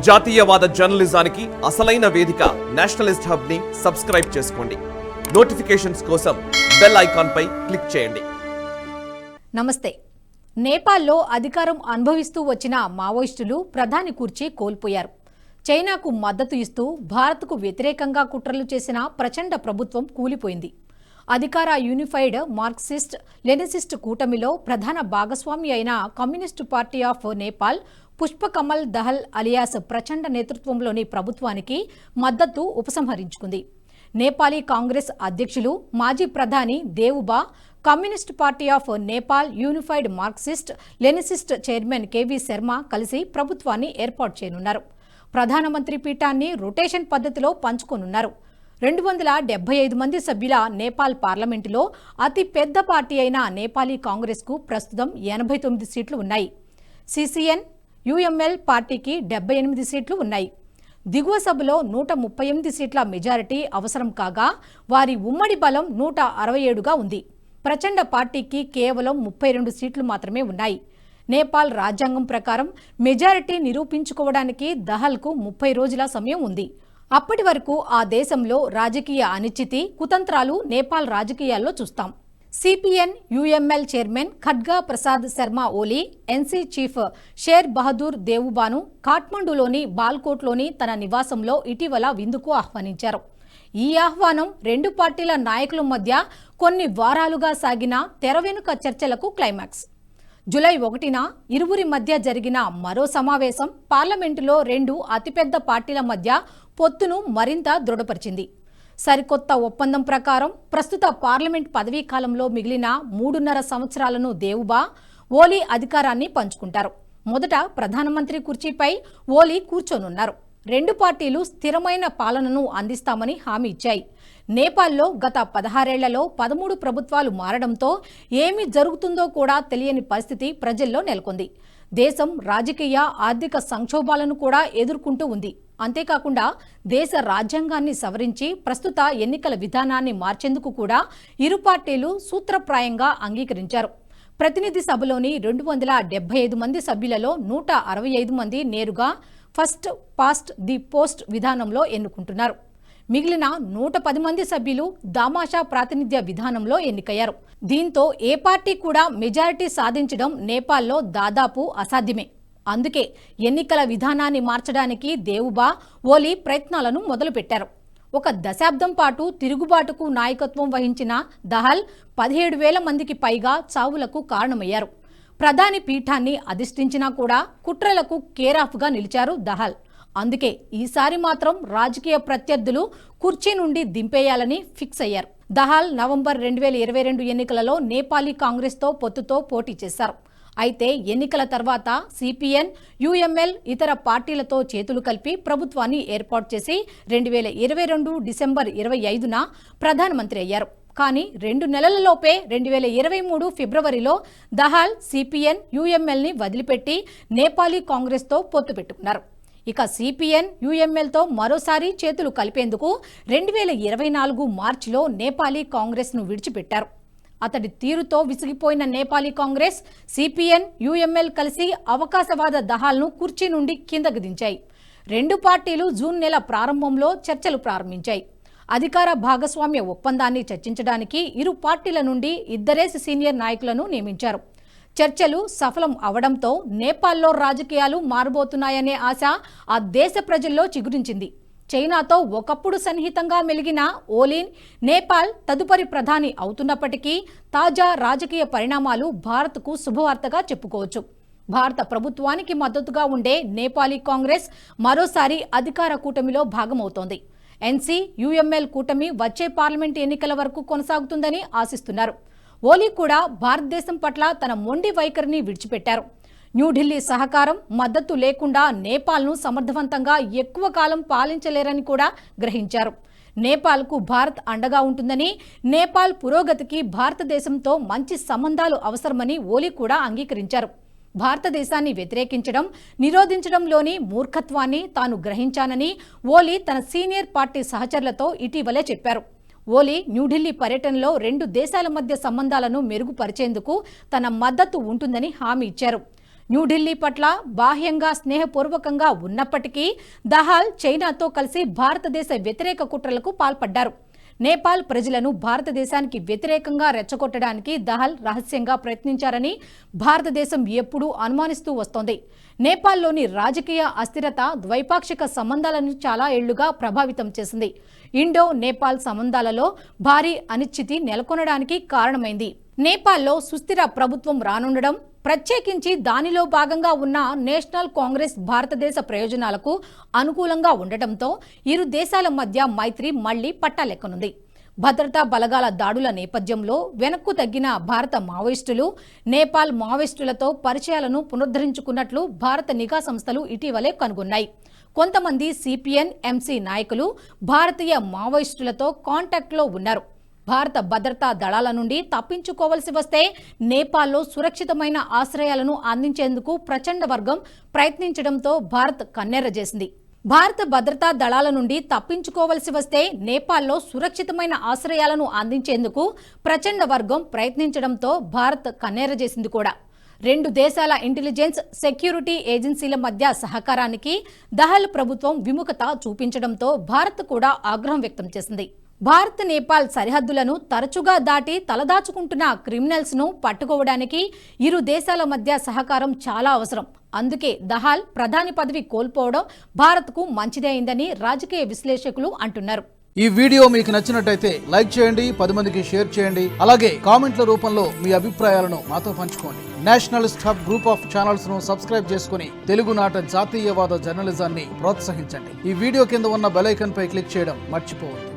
జాతీయవాద జర్నలిజానికి అసలైన వేదిక నేషనలిస్ట్ హబ్ ని సబ్స్క్రైబ్ చేసుకోండి. నోటిఫికేషన్స్ కోసం బెల్ ఐకాన్ పై క్లిక్ చేయండి. నమస్తే. నేపాల్లో అధికారం అనుభవిస్తూ వచ్చిన మావోయిస్టులు ప్రధాని కుర్చీ కోల్పోయారు. చైనాకు మద్దతు ఇస్తూ భారత్కు వ్యతిరేకంగా కుట్రలు చేసిన ప్రచండ ప్రభుత్వం కూలిపోయింది. అధికార యూనిఫైడ్ మార్క్సిస్ట్ లెనిసిస్ట్ కూటమిలో ప్రధాన భాగస్వామి అయిన communist party of Nepal Pushpa Kamal Dahal alias ప్రచండ నేతృత్వంలోని ప్రభుత్వానికి మద్దతు ఉపసంహరించుకుంది. నేపాలీ కాంగ్రెస్ అధ్యక్షులు మాజీ ప్రధాని Deuba, Communist Party of Nepal Unified Marxist Leninist chairman KV Sharma కలిసి ప్రభుత్వాన్ని ఏర్పాటు చేయనున్నారు. ప్రధానమంత్రి పీఠాన్ని రొటేషన్ పద్ధతిలో పంచుకోనున్నారు. 275 మంది సభ్యుల నేపాల్ పార్లమెంటులో అతి పెద్ద పార్టీ అయిన నేపాలీ కాంగ్రెస్కు ప్రస్తుతం 89 సీట్లు ఉన్నాయి. సిసిఎన్ యుఎంఎల్ పార్టీకి 78 సీట్లు ఉన్నాయి. దిగువ సభలో 138 సీట్ల మెజారిటీ అవసరం కాగా వారి ఉమ్మడి బలం 167గా ఉంది. ప్రచండ పార్టీకి కేవలం 32 సీట్లు మాత్రమే ఉన్నాయి. నేపాల్ రాజ్యాంగం ప్రకారం మెజారిటీ నిరూపించుకోవడానికి దహల్కు 30 రోజుల సమయం ఉంది. అప్పటి వరకు ఆ దేశంలో రాజకీయ అనిశ్చితి, కుతంత్రాలు నేపాల్ రాజకీయాల్లో చూస్తాం. CPN UML chairman Khadga Prasad Sharma Oli NC chief Sher Bahadur దేవుబాను కాఠ్మండూలోని బాల్కోట్లోని తన నివాసంలో ఇటీవల విందుకు ఆహ్వానించారు. ఈ ఆహ్వానం రెండు పార్టీల నాయకుల మధ్య కొన్ని వారాలుగా సాగిన తెరవెనుక చర్చలకు క్లైమాక్స్. జూలై 1న ఇరువురి మధ్య జరిగిన మరో సమావేశం పార్లమెంటులో రెండు అతిపెద్ద పార్టీల మధ్య పొత్తును మరింత దృఢపరిచింది. సరికొత్త ఒప్పందం ప్రకారం ప్రస్తుత పార్లమెంట్ పదవీ కాలంలో మిగిలిన 3.5 సంవత్సరాలను దేవుబా, ఓలీ అధికారాన్ని పంచుకుంటారు. మొదట ప్రధానమంత్రి కుర్చీపై ఓలీ కూర్చోనున్నారు. రెండు పార్టీలు స్థిరమైన పాలనను అందిస్తామని హామీ ఇచ్చాయి. నేపాల్లో గత 16 ఏళ్లలో 13 ప్రభుత్వాలు మారడంతో ఏమి జరుగుతుందో కూడా తెలియని పరిస్థితి ప్రజల్లో నెలకొంది. దేశం రాజకీయ, ఆర్థిక సంక్షోభాలను కూడా ఎదుర్కొంటూ ఉంది. అంతేకాకుండా దేశ రాజ్యాంగాన్ని సవరించి ప్రస్తుత ఎన్నికల విధానాన్ని మార్చేందుకు కూడా ఇరు పార్టీలు సూత్రప్రాయంగా అంగీకరించారు. ప్రతినిధి సభలోని 275 మంది సభ్యులలో 165 మంది నేరుగా ఫస్ట్ పాస్ట్ ది పోస్ట్ విధానంలో ఎన్నుకుంటున్నారు. మిగిలిన 110 మంది సభ్యులు దామాషా ప్రాతినిధ్య విధానంలో ఎన్నికయ్యారు. దీంతో ఏ పార్టీ కూడా మెజారిటీ సాధించడం నేపాల్లో దాదాపు అసాధ్యమే. అందుకే ఎన్నికల విధానాన్ని మార్చడానికి దేవుబా, ఓలీ ప్రయత్నాలను మొదలుపెట్టారు. ఒక దశాబ్దం పాటు తిరుగుబాటుకు నాయకత్వం వహించిన దహల్ 17,000 మందికి పైగా చావులకు కారణమయ్యారు. ప్రధాని పీఠాన్ని అధిష్ఠించినా కూడా కుట్రలకు కేరాఫ్గా నిలిచారు దహల్. అందుకే ఈసారి మాత్రం రాజకీయ ప్రత్యర్థులు కుర్చీ నుండి దింపేయాలని ఫిక్స్ అయ్యారు. దహల్ నవంబర్ 2022 ఎన్నికలలో నేపాలీ కాంగ్రెస్తో పొత్తుతో పోటీ చేశారు. అయితే ఎన్నికల తర్వాత సిపిఎన్ యుఎంఎల్ ఇతర పార్టీలతో చేతులు కలిపి ప్రభుత్వాన్ని ఏర్పాటు చేసి 2022 డిసెంబర్ 25న ప్రధానమంత్రి అయ్యారు. కానీ 2 నెలలలోపే 2023 ఫిబ్రవరిలో దహల్ సిపిఎన్ యుఎంఎల్ని వదిలిపెట్టి నేపాలీ కాంగ్రెస్తో పొత్తు పెట్టుకున్నారు. ఇక సిపిఎన్ యుఎంఎల్తో మరోసారి చేతులు కలిపేందుకు 2024 మార్చిలో నేపాలీ కాంగ్రెస్ను విడిచిపెట్టారు. అతడి తీరుతో విసిగిపోయిన నేపాలీ కాంగ్రెస్, సిపిఎన్ యుఎంఎల్ కలిసి అవకాశవాద దహాల్ను కుర్చీ నుండి కిందకు దించాయి. రెండు పార్టీలు జూన్ నెల ప్రారంభంలో చర్చలు ప్రారంభించాయి. అధికార భాగస్వామ్య ఒప్పందాన్ని చర్చించడానికి ఇరు పార్టీల నుండి 2 సీనియర్ నాయకులను నియమించారు. చర్చలు సఫలం అవడంతో నేపాల్లో రాజకీయాలు మారబోతున్నాయనే ఆశ ఆ దేశ ప్రజల్లో చిగురించింది. చైనాతో ఒకప్పుడు సన్నిహితంగా మెలిగిన ఓలీ నేపాల్ తదుపరి ప్రధాని అవుతున్నప్పటికీ తాజా రాజకీయ పరిణామాలు భారత్కు శుభవార్తగా చెప్పుకోవచ్చు. భారత ప్రభుత్వానికి మద్దతుగా ఉండే నేపాలీ కాంగ్రెస్ మరోసారి అధికార కూటమిలో భాగమవుతోంది. ఎన్సీ యుఎంఎల్ కూటమి వచ్చే పార్లమెంట్ ఎన్నికల వరకు కొనసాగుతుందని ఆశిస్తున్నారు. ఓలీ కూడా భారతదేశం పట్ల తన మొండి వైఖరిని విడిచిపెట్టారు. న్యూఢిల్లీ సహకారం, మద్దతు లేకుండా నేపాల్ను సమర్థవంతంగా ఎక్కువ కాలం పాలించలేరని కూడా గ్రహించారు. నేపాల్కు భారత్ అండగా ఉంటుందని, నేపాల్ పురోగతికి భారతదేశంతో మంచి సంబంధాలు అవసరమని ఓలీ కూడా అంగీకరించారు. భారతదేశాన్ని వ్యతిరేకించడం, నిరోధించడంలోని మూర్ఖత్వాన్ని తాను గ్రహించానని ఓలీ తన సీనియర్ పార్టీ సహచరులతో ఇటీవలే చెప్పారు. ఓలీ న్యూఢిల్లీ పర్యటనలో రెండు దేశాల మధ్య సంబంధాలను మెరుగుపరిచేందుకు తన మద్దతు ఉంటుందని హామీ ఇచ్చారు. న్యూఢిల్లీ పట్ల బాహ్యంగా స్నేహపూర్వకంగా ఉన్నప్పటికీ దహాల్ చైనాతో కలిసి భారతదేశ వ్యతిరేక కుట్రలకు పాల్పడ్డారు. నేపాల్ ప్రజలను భారతదేశానికి వ్యతిరేకంగా రెచ్చగొట్టడానికి దహాల్ రహస్యంగా ప్రయత్నించారని భారతదేశం ఎప్పుడూ అనుమానిస్తూ వస్తోంది. నేపాల్లోని రాజకీయ అస్థిరత ద్వైపాక్షిక సంబంధాలను చాలా ఏళ్లుగా ప్రభావితం చేసింది. ఇండో నేపాల్ సంబంధాలలో భారీ అనిశ్చితి నెలకొనడానికి కారణమైంది. నేపాల్లో సుస్థిర ప్రభుత్వం రానుండడం, ప్రత్యేకించి దానిలో భాగంగా ఉన్న నేషనల్ కాంగ్రెస్ భారతదేశ ప్రయోజనాలకు అనుకూలంగా ఉండటంతో ఇరు దేశాల మధ్య మైత్రి మళ్లీ పట్టాలెక్కనుంది. భద్రతా బలగాల దాడుల నేపథ్యంలో వెనక్కు తగ్గిన భారత మావోయిస్టులు నేపాల్ మావోయిస్టులతో పరిచయాలను పునరుద్ధరించుకున్నట్లు భారత నిఘా సంస్థలు ఇటీవలే కనుగొన్నాయి. కొంతమంది సిపిఎన్ ఎంసీ నాయకులు భారతీయ మావోయిస్టులతో కాంటాక్ట్లో ఉన్నారు. భారత భద్రతా దళాల నుండి తప్పించుకోవలసి వస్తే నేపాల్లో సురక్షితమైన ఆశ్రయాలను అందించేందుకు ప్రచండ వర్గం ప్రయత్నించడంతో భారత్ కన్నెర్రజేసింది. భారత భద్రతా దళాల నుండి తప్పించుకోవలసి వస్తే నేపాల్లో సురక్షితమైన ఆశ్రయాలను అందించేందుకు ప్రచండ వర్గం ప్రయత్నించడంతో భారత్ కన్నెర్రజేసింది కూడా. రెండు దేశాల ఇంటెలిజెన్స్, సెక్యూరిటీ ఏజెన్సీల మధ్య సహకారానికి దహల్ ప్రభుత్వం విముఖత చూపించడంతో భారత్ కూడా ఆగ్రహం వ్యక్తం చేసింది. భారత్ నేపాల్ సరిహద్దులను తరచుగా దాటి తలదాచుకుంటున్న క్రిమినల్స్ ను పట్టుకోవడానికి ఇరు దేశాల మధ్య సహకారం చాలా అవసరం. అందుకే దహాల్ ప్రధాని పదవి కోల్పోవడం భారత్కు మంచిదే అయిందని రాజకీయ విశ్లేషకులు అంటున్నారు. ఈ వీడియో మీకు నచ్చినట్టయితే లైక్ చేయండి, 10 మందికి షేర్ చేయండి. అలాగే కామెంట్ల రూపంలో మీ అభిప్రాయాలను మాతో పంచుకోండి. Nationalist hub group of channels ను సబ్స్క్రైబ్ చేసుకుని తెలుగునాట జాతీయవాద జర్నలిజాన్ని ప్రోత్సహించండి. ఈ వీడియో కింద ఉన్న బెల్ ఐకాన్ పై క్లిక్ చేయడం మర్చిపోవద్దు.